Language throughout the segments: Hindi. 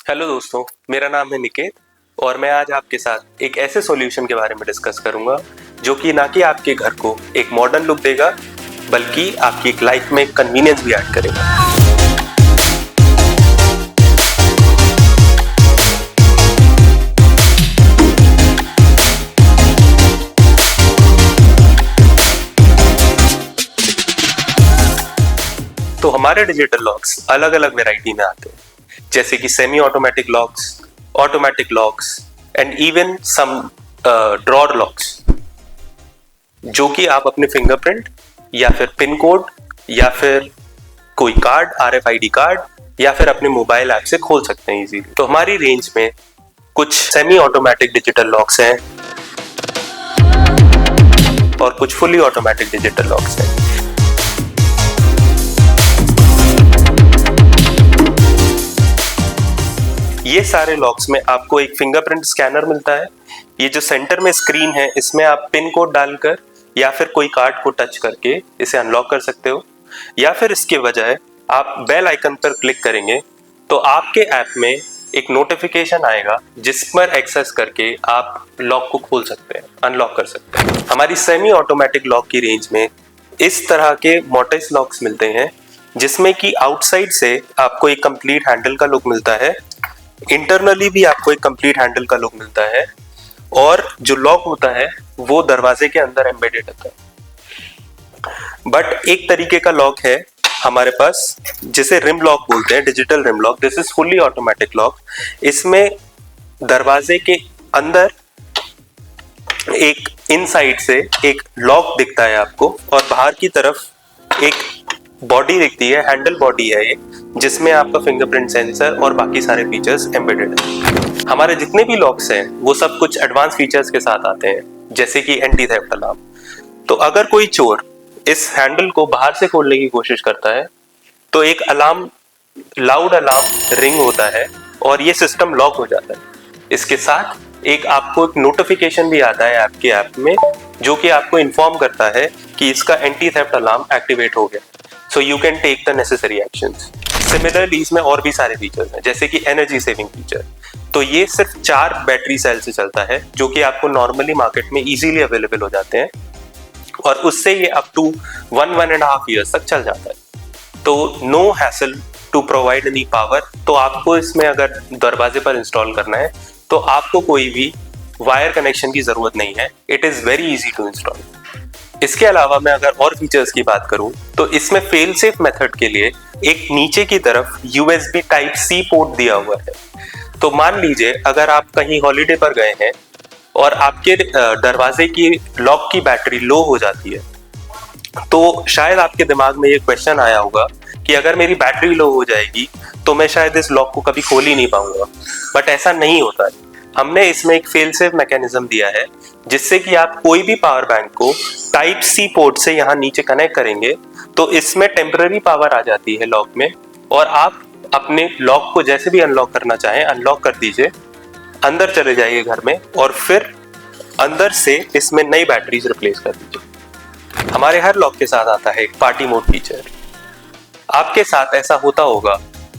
हेलो दोस्तों, मेरा नाम है निकेत और मैं आज आपके साथ एक ऐसे सॉल्यूशन के बारे में डिस्कस करूंगा जो कि ना कि आपके घर को एक मॉडर्न लुक देगा बल्कि आपकी एक लाइफ में कन्वीनियंस भी ऐड करेगा। तो हमारे डिजिटल लॉक्स अलग अलग वैरायटी में आते हैं, जैसे कि semi automatic locks, automatic locks and even some drawer locks, जो कि आप अपने फिंगरप्रिंट या फिर पिन कोड या फिर कोई कार्ड, RFID कार्ड या फिर अपने मोबाइल ऐप से खोल सकते हैं इजीली। तो हमारी रेंज में कुछ सेमी ऑटोमेटिक डिजिटल लॉक्स हैं और कुछ फुली ऑटोमेटिक डिजिटल लॉक्स हैं। ये सारे लॉक्स में आपको एक फिंगरप्रिंट स्कैनर मिलता है। ये जो सेंटर में स्क्रीन है, इसमें आप पिन कोड डालकर या फिर कोई कार्ड को टच करके इसे अनलॉक कर सकते हो, या फिर इसके बजाय आप बेल आइकन पर क्लिक करेंगे तो आपके ऐप में एक नोटिफिकेशन आएगा जिस पर एक्सेस करके आप लॉक को खोल सकते हैं, अनलॉक कर सकते हैं। हमारी सेमी ऑटोमेटिक लॉक की रेंज में इस तरह के मोर्टाइज लॉक्स मिलते हैं जिसमें कि आउटसाइड से आपको एक कंप्लीट हैंडल का लुक मिलता है, इंटरनली भी आपको एक कंप्लीट हैंडल का लुक मिलता है, और जो लॉक होता है वो दरवाजे के अंदर एम्बेडेड होता है। बट एक तरीके का लॉक है हमारे पास जिसे रिम लॉक बोलते हैं, digital rim lock. This is fully automatic lock. इसमें दरवाजे के अंदर एक इनसाइड से एक लॉक दिखता है आपको और बाहर की तरफ एक बॉडी दिखती है, हैंडल बॉडी है ये, जिसमें आपका फिंगरप्रिंट सेंसर और बाकी सारे फीचर्स एम्बेडेड हैं। हमारे जितने भी लॉक्स हैं वो सब कुछ एडवांस फीचर्स के साथ आते हैं, जैसे कि एंटी थेफ्ट अलार्म। तो अगर कोई चोर इस हैंडल को बाहर से खोलने की कोशिश करता है तो एक अलार्म, लाउड अलार्म रिंग होता है और ये सिस्टम लॉक हो जाता है। इसके साथ आपको एक नोटिफिकेशन भी आता है आपके ऐप में जो कि आपको इन्फॉर्म करता है कि इसका एंटी थेफ्ट अलार्म एक्टिवेट हो गया, so you can take the necessary actions. Similarly इसमें और भी सारे फीचर्स हैं, जैसे कि एनर्जी सेविंग फीचर। तो ये सिर्फ 4 बैटरी सेल से चलता है जो कि आपको नॉर्मली मार्केट में इजीली अवेलेबल हो जाते हैं, और उससे ये अप टू 1.5 ईयर्स तक चल जाता है। तो no hassle to provide any power. तो आपको इसमें अगर दरवाजे पर इंस्टॉल करना है तो आपको कोई भी वायर कनेक्शन की जरूरत नहीं है। It is very easy to install. इसके अलावा मैं अगर और फीचर्स की बात करूं तो इसमें फेल सेफ मेथड के लिए एक नीचे की तरफ USB Type-C पोर्ट दिया हुआ है। तो मान लीजिए अगर आप कहीं हॉलीडे पर गए हैं और आपके दरवाजे की लॉक की बैटरी लो हो जाती है, तो शायद आपके दिमाग में ये क्वेश्चन आया होगा कि अगर मेरी बैटरी लो हो जाएगी तो मैं शायद इस लॉक को कभी खोल ही नहीं पाऊंगा। बट ऐसा नहीं होता है। हमने इसमें एक फेल सेफ मैकेनिज्म दिया है जिससे कि आप कोई भी पावर बैंक को Type-C पोर्ट से यहाँ नीचे कनेक्ट करेंगे तो इसमें टेम्पररी पावर आ जाती है लॉक में, और आप अपने लॉक को जैसे भी अनलॉक करना चाहें अनलॉक कर दीजिए, अंदर चले जाइए घर में और फिर अंदर से इसमें नई बैटरीज रिप्लेस कर दीजिए। हमारे हर लॉक के साथ आता है एक पार्टी मोड फीचर। आपके साथ ऐसा होता होगा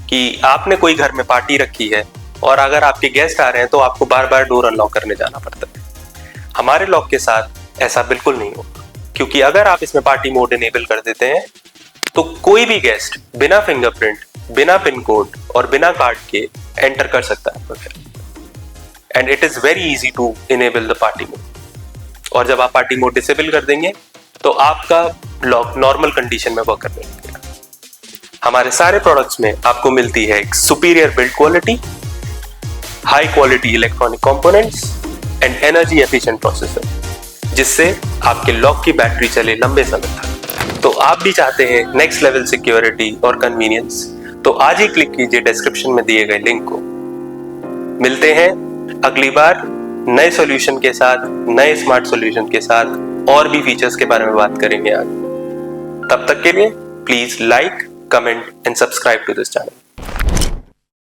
कि आपने कोई घर में पार्टी रखी है और अगर आपके गेस्ट आ रहे हैं तो आपको बार बार डोर अनलॉक करने जाना पड़ता है। हमारे लॉक के साथ ऐसा बिल्कुल नहीं होगा, क्योंकि अगर आप इसमें पार्टी मोड इनेबल कर देते हैं तो कोई भी गेस्ट बिना फिंगरप्रिंट, बिना पिन कोड और बिना कार्ड के एंटर कर सकता है, and it is very easy to enable the party mode. और जब आप पार्टी मोड डिसेबल कर देंगे तो आपका लॉक नॉर्मल कंडीशन में वर्क करने लगेगा। हमारे सारे प्रोडक्ट्स में आपको मिलती है एक superior build quality, high quality electronic components and energy efficient processor, जिससे आपके लॉक की बैटरी चले लंबे समय तक। तो आप भी चाहते हैं नेक्स्ट लेवल सिक्योरिटी और कन्वीनियंस, तो आज ही क्लिक कीजिए डिस्क्रिप्शन में दिए गए लिंक को। मिलते हैं अगली बार नए सॉल्यूशन के साथ, नए स्मार्ट सॉल्यूशन के साथ, और भी फीचर्स के बारे में बात करेंगे आज। तब तक के लिए please like, comment and subscribe to this channel.